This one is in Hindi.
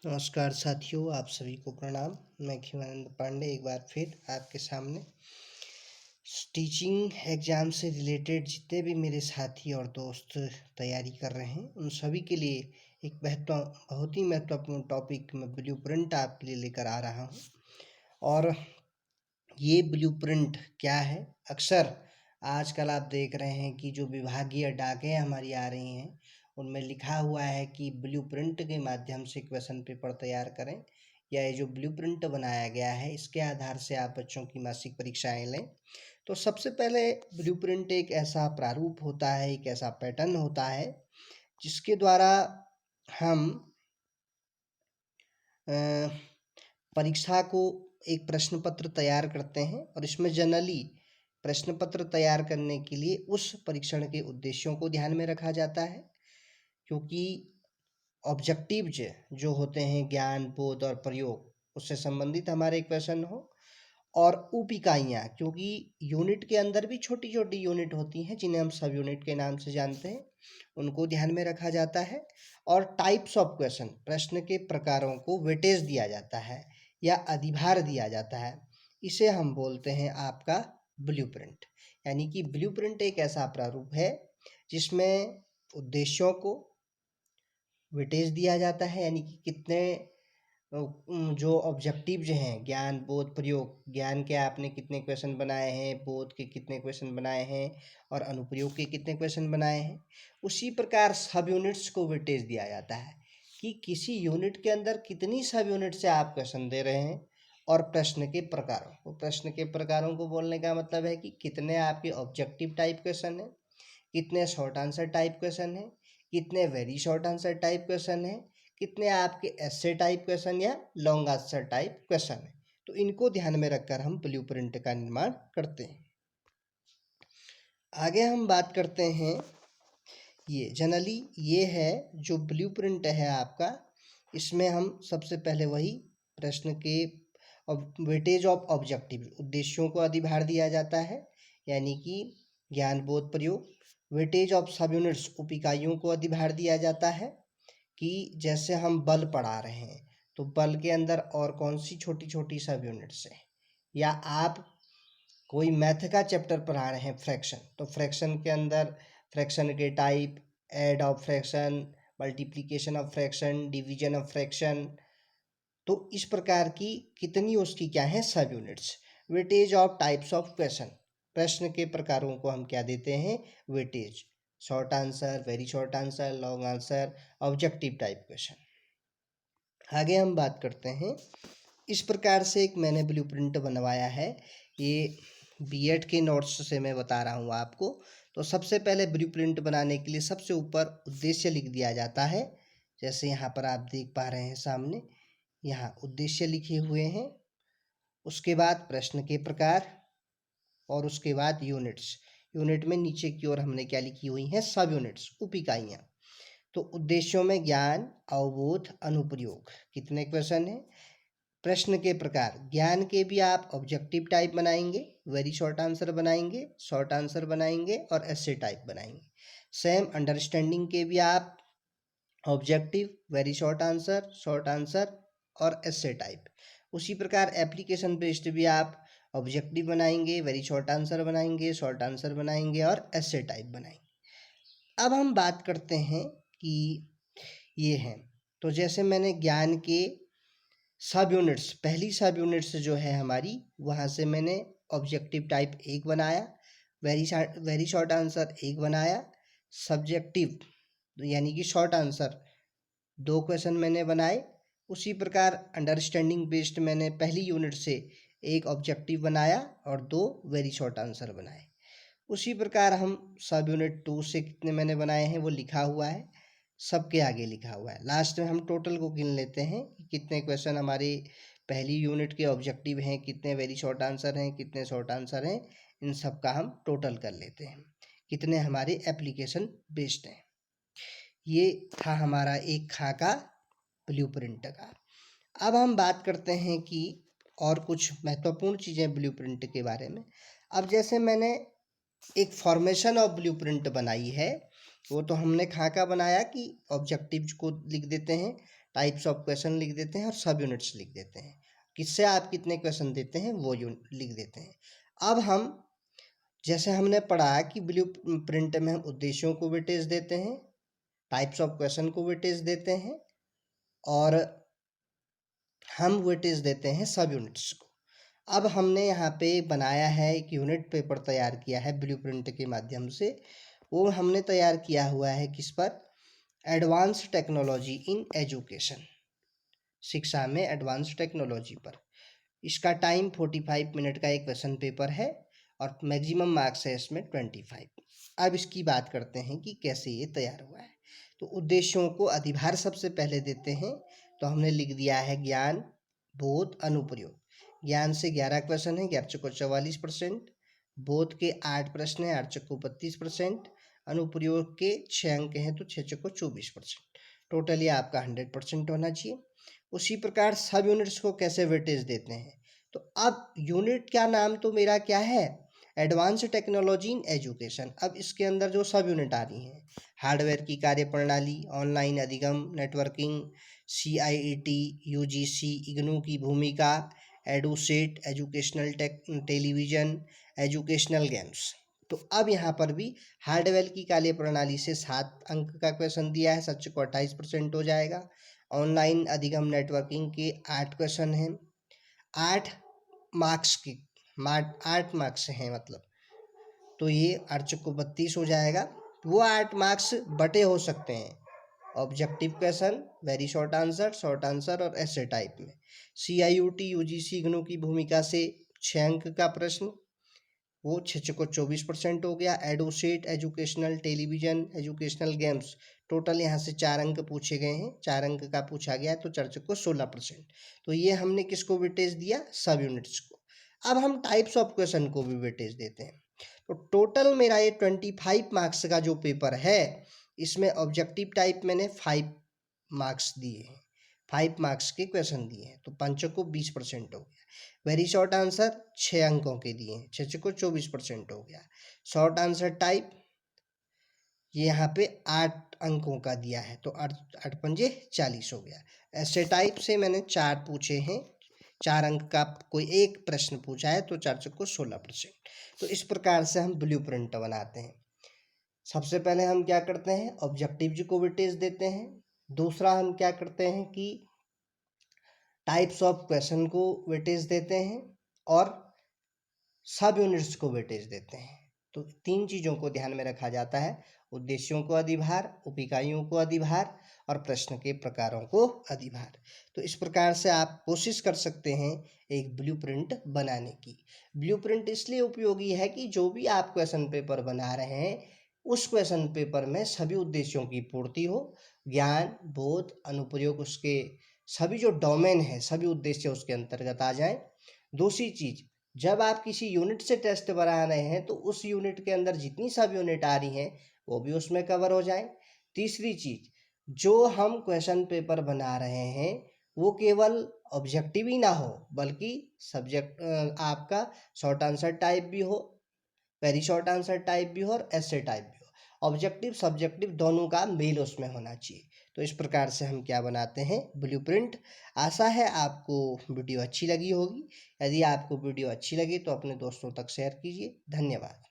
नमस्कार साथियों, आप सभी को प्रणाम। मैं खिमानंद पांडे एक बार फिर आपके सामने टीचिंग एग्ज़ाम से रिलेटेड जितने भी मेरे साथी और दोस्त तैयारी कर रहे हैं उन सभी के लिए एक बहुत ही महत्वपूर्ण टॉपिक मैं ब्लूप्रिंट आपके लिए लेकर आ रहा हूँ। और ये ब्लूप्रिंट क्या है? अक्सर आजकल आप देख रहे हैं कि जो विभागीय डाकें हमारी आ रही हैं उनमें लिखा हुआ है कि ब्लूप्रिंट के माध्यम से क्वेश्चन पेपर तैयार करें, या ये जो ब्लूप्रिंट बनाया गया है इसके आधार से आप बच्चों की मासिक परीक्षाएं लें। तो सबसे पहले ब्लूप्रिंट एक ऐसा प्रारूप होता है, एक ऐसा पैटर्न होता है जिसके द्वारा हम परीक्षा को एक प्रश्न पत्र तैयार करते हैं। और इसमें जनरली प्रश्न पत्र तैयार करने के लिए उस परीक्षण के उद्देश्यों को ध्यान में रखा जाता है, क्योंकि ऑब्जेक्टिव्स जो होते हैं ज्ञान, बोध और प्रयोग, उससे संबंधित हमारे क्वेश्चन हो। और उप इकाइयाँ, क्योंकि यूनिट के अंदर भी छोटी छोटी यूनिट होती हैं जिन्हें हम सब यूनिट के नाम से जानते हैं, उनको ध्यान में रखा जाता है। और टाइप्स ऑफ क्वेश्चन, प्रश्न के प्रकारों को वेटेज दिया जाता है या अधिभार दिया जाता है। इसे हम बोलते हैं आपका ब्लूप्रिंट। यानी कि ब्लूप्रिंट एक ऐसा प्रारूप है जिसमें उद्देश्यों को वेटेज दिया जाता है, यानी कि कितने जो ऑब्जेक्टिव्स हैं ज्ञान, बोध, प्रयोग, ज्ञान के आपने कितने क्वेश्चन बनाए हैं, बोध के कितने क्वेश्चन बनाए हैं और अनुप्रयोग के कितने क्वेश्चन बनाए हैं। उसी प्रकार सब यूनिट्स को वेटेज दिया जाता है कि किसी यूनिट के अंदर कितनी सब यूनिट से आप क्वेश्चन दे रहे हैं। और प्रश्न के प्रकारों को बोलने का मतलब है कि कितने आपके ऑब्जेक्टिव टाइप क्वेश्चन हैं, कितने शॉर्ट आंसर टाइप क्वेश्चन हैं, कितने very short answer type question हैं, कितने आपके एस्से टाइप क्वेश्चन या लॉन्ग आंसर टाइप क्वेश्चन है। तो इनको ध्यान में रखकर हम ब्लूप्रिंट का निर्माण करते हैं। आगे हम बात करते हैं, ये जनरली ये है जो ब्लूप्रिंट है आपका, इसमें हम सबसे पहले वही प्रश्न के वेटेज ऑफ ऑब्जेक्टिव, उद्देश्यों को अधिभार दिया जाता है, यानी कि ज्ञान, बोध, प्रयोग। वेटेज ऑफ सब यूनिट्स, उप इकाइयों को अधिभार दिया जाता है कि जैसे हम बल पढ़ा रहे हैं तो बल के अंदर और कौन सी छोटी छोटी सब यूनिट्स हैं, या आप कोई मैथ का चैप्टर पढ़ा रहे हैं फ्रैक्शन, तो फ्रैक्शन के अंदर फ्रैक्शन के type, add of fraction, multiplication of fraction, division of fraction, तो इस प्रकार की कितनी उसकी क्या है सब units. Weightage of types of question, प्रश्न के प्रकारों को हम क्या देते हैं, weightage. Short answer, very short answer, long answer, objective type question. आगे हम बात करते हैं, इस प्रकार से एक मैंने ब्लूप्रिंट बनवाया है। ये बीएड के नोट्स से मैं बता रहा हूँ आपको। तो सबसे पहले ब्लूप्रिंट बनाने के लिए सबसे ऊपर उद्देश्य लिख दिया जाता है, जैसे यहाँ पर आप देख पा रहे हैं सामने, यहाँ उद्देश्य लिखे हुए हैं। उसके बाद प्रश्न के प्रकार, और उसके बाद यूनिट्स। यूनिट में नीचे की ओर हमने क्या लिखी हुई हैं, सब यूनिट्स, उप इकाइयाँ। तो उद्देश्यों में ज्ञान, अवबोध, अनुप्रयोग, कितने क्वेश्चन हैं। प्रश्न के प्रकार, ज्ञान के भी आप ऑब्जेक्टिव टाइप बनाएंगे, वेरी शॉर्ट आंसर बनाएंगे, शॉर्ट आंसर बनाएंगे और एस्से टाइप बनाएंगे। सेम अंडरस्टैंडिंग के भी आप ऑब्जेक्टिव, वेरी शॉर्ट आंसर और एस्से टाइप। उसी प्रकार एप्लीकेशन बेस्ड भी आप ऑब्जेक्टिव बनाएंगे, वेरी शॉर्ट आंसर बनाएंगे, शॉर्ट आंसर बनाएंगे और एस्से टाइप बनाएंगे। अब हम बात करते हैं कि ये हैं, तो जैसे मैंने ज्ञान के सब यूनिट्स, पहली सब यूनिट्स जो है हमारी, वहाँ से मैंने ऑब्जेक्टिव टाइप 1 बनाया, वेरी शॉर्ट आंसर 1 बनाया, सब्जेक्टिव यानी कि शॉर्ट आंसर 2 क्वेश्चन मैंने बनाए। उसी प्रकार अंडरस्टैंडिंग बेस्ड मैंने पहली यूनिट से 1 ऑब्जेक्टिव बनाया और 2 वेरी शॉर्ट आंसर बनाए। उसी प्रकार हम सब यूनिट 2 से कितने मैंने बनाए हैं वो लिखा हुआ है, सबके आगे लिखा हुआ है। लास्ट में हम टोटल को गिन लेते हैं कि कितने क्वेश्चन हमारी पहली यूनिट के ऑब्जेक्टिव हैं, कितने वेरी शॉर्ट आंसर हैं, कितने शॉर्ट आंसर हैं, इन सब का हम टोटल कर लेते हैं, कितने हमारे एप्लीकेशन बेस्ड हैं। ये था हमारा एक खाका ब्लूप्रिंट का। अब हम बात करते हैं कि और कुछ महत्वपूर्ण चीज़ें ब्लूप्रिंट के बारे में। अब जैसे मैंने एक फॉर्मेशन ऑफ ब्लूप्रिंट बनाई है, वो तो हमने खाका बनाया कि ऑब्जेक्टिव्स को लिख देते हैं, टाइप्स ऑफ क्वेश्चन लिख देते हैं और सब यूनिट्स लिख देते हैं। किससे आप कितने क्वेश्चन देते हैं वो लिख देते हैं। अब हम जैसे हमने पढ़ा कि ब्लू प्रिंट में हम उद्देश्यों को वेटेज देते हैं, टाइप्स ऑफ क्वेश्चन को वेटेज देते हैं और हम वेटेज देते हैं सब यूनिट्स को। अब हमने यहाँ पे बनाया है एक यूनिट पेपर तैयार किया है ब्लूप्रिंट के माध्यम से। वो हमने तैयार किया हुआ है किस पर? एडवांस टेक्नोलॉजी इन एजुकेशन, शिक्षा में एडवांस टेक्नोलॉजी पर। इसका टाइम 45 मिनट का एक क्वेश्चन पेपर है और मैक्सिमम मार्क्स है इसमें 25। अब इसकी बात करते हैं कि कैसे ये तैयार हुआ है। तो उद्देश्यों को अधिभार सबसे पहले देते हैं, तो हमने लिख दिया है ज्ञान, बोध, अनुप्रयोग। ज्ञान से 11 क्वेश्चन है, 11 को 44%। बोध के 8 प्रश्न हैं, 8 को 32%। अनुप्रयोग के 6 अंक हैं तो 6 को 24%। टोटल ये आपका 100% होना चाहिए। उसी प्रकार सब यूनिट्स को कैसे वेटेज देते हैं? तो अब यूनिट का नाम तो मेरा क्या है? Advance technology in education. अब इसके अंदर जो सब यूनिट आ रही हैं, हार्डवेयर की कार्यप्रणाली, ऑनलाइन अधिगम, नेटवर्किंग, CIET, UGC, इग्नू की भूमिका, EDUSAT, educational television, educational games. तो अब यहाँ पर भी हार्डवेयर की कार्यप्रणाली से 7 अंक का क्वेश्चन दिया है, 7 को 28% हो जाएगा। ऑनलाइन अधिगम नेटवर्किंग के 8 क्वेश्चन हैं, 8 मार्क्स की 8 मार्क्स हैं मतलब, तो ये 8 को 32 हो जाएगा। वो 8 मार्क्स बटे हो सकते हैं objective question, very short answer और ऐसे टाइप में। CIUT, UGC, इग्नू की भूमिका से 6 अंक का प्रश्न, वो 6 को 24% हो गया। EDUSAT, educational television, educational games, total यहाँ से 4 अंक पूछे गए हैं, 4 अंक का पूछा गया है तो 4 को 16%। तो ये हमने किसको वेटेज दिया? सब यूनिट्स को। अब हम टाइप्स ऑफ क्वेश्चन को भी वेटेज देते हैं। तो टोटल मेरा ये 25 मार्क्स का जो पेपर है, इसमें ऑब्जेक्टिव टाइप मैंने 5 मार्क्स दिए हैं, 5 मार्क्स के क्वेश्चन दिए हैं, तो 5 को 20% हो गया। वेरी शॉर्ट आंसर 6 अंकों के दिए हैं, 6 को 24% हो गया। शॉर्ट आंसर टाइप ये यहाँ पे 8 अंकों का दिया है, तो 8 पंजे 40 हो गया। ऐसे टाइप से मैंने 4 पूछे हैं, 4 अंक का कोई एक प्रश्न पूछा है तो 4 को 16%। तो इस प्रकार से हम ब्लूप्रिंट बनाते हैं। सबसे पहले हम क्या करते हैं? ऑब्जेक्टिव जी को वेटेज देते हैं। दूसरा हम क्या करते हैं कि टाइप्स ऑफ क्वेश्चन को वेटेज देते हैं और सब यूनिट्स को वेटेज देते हैं। तो 3 चीज़ों को ध्यान में रखा जाता है: उद्देश्यों को अधिभार, उप इकाइयों को अधिभार और प्रश्न के प्रकारों को अधिभार। तो इस प्रकार से आप कोशिश कर सकते हैं एक ब्लूप्रिंट बनाने की। ब्लूप्रिंट इसलिए उपयोगी है कि जो भी आप क्वेश्चन पेपर बना रहे हैं, उस क्वेश्चन पेपर में सभी उद्देश्यों की पूर्ति हो, ज्ञान, बोध, अनुप्रयोग, उसके सभी जो डोमेन है, सभी उद्देश्य उसके अंतर्गत आ जाएं। दूसरी चीज़, जब आप किसी यूनिट से टेस्ट बना रहे हैं तो उस यूनिट के अंदर जितनी सब यूनिट आ रही हैं वो भी उसमें कवर हो जाए। तीसरी चीज़, जो हम क्वेश्चन पेपर बना रहे हैं वो केवल ऑब्जेक्टिव ही ना हो, बल्कि सब्जेक्ट आपका शॉर्ट आंसर टाइप भी हो, वेरी शॉर्ट आंसर टाइप भी हो और ऐसे टाइप भी हो। ऑब्जेक्टिव सब्जेक्टिव दोनों का मेल उसमें होना चाहिए। तो इस प्रकार से हम क्या बनाते हैं? ब्लूप्रिंट। आशा है आपको वीडियो अच्छी लगी होगी। यदि आपको वीडियो अच्छी लगी तो अपने दोस्तों तक शेयर कीजिए। धन्यवाद।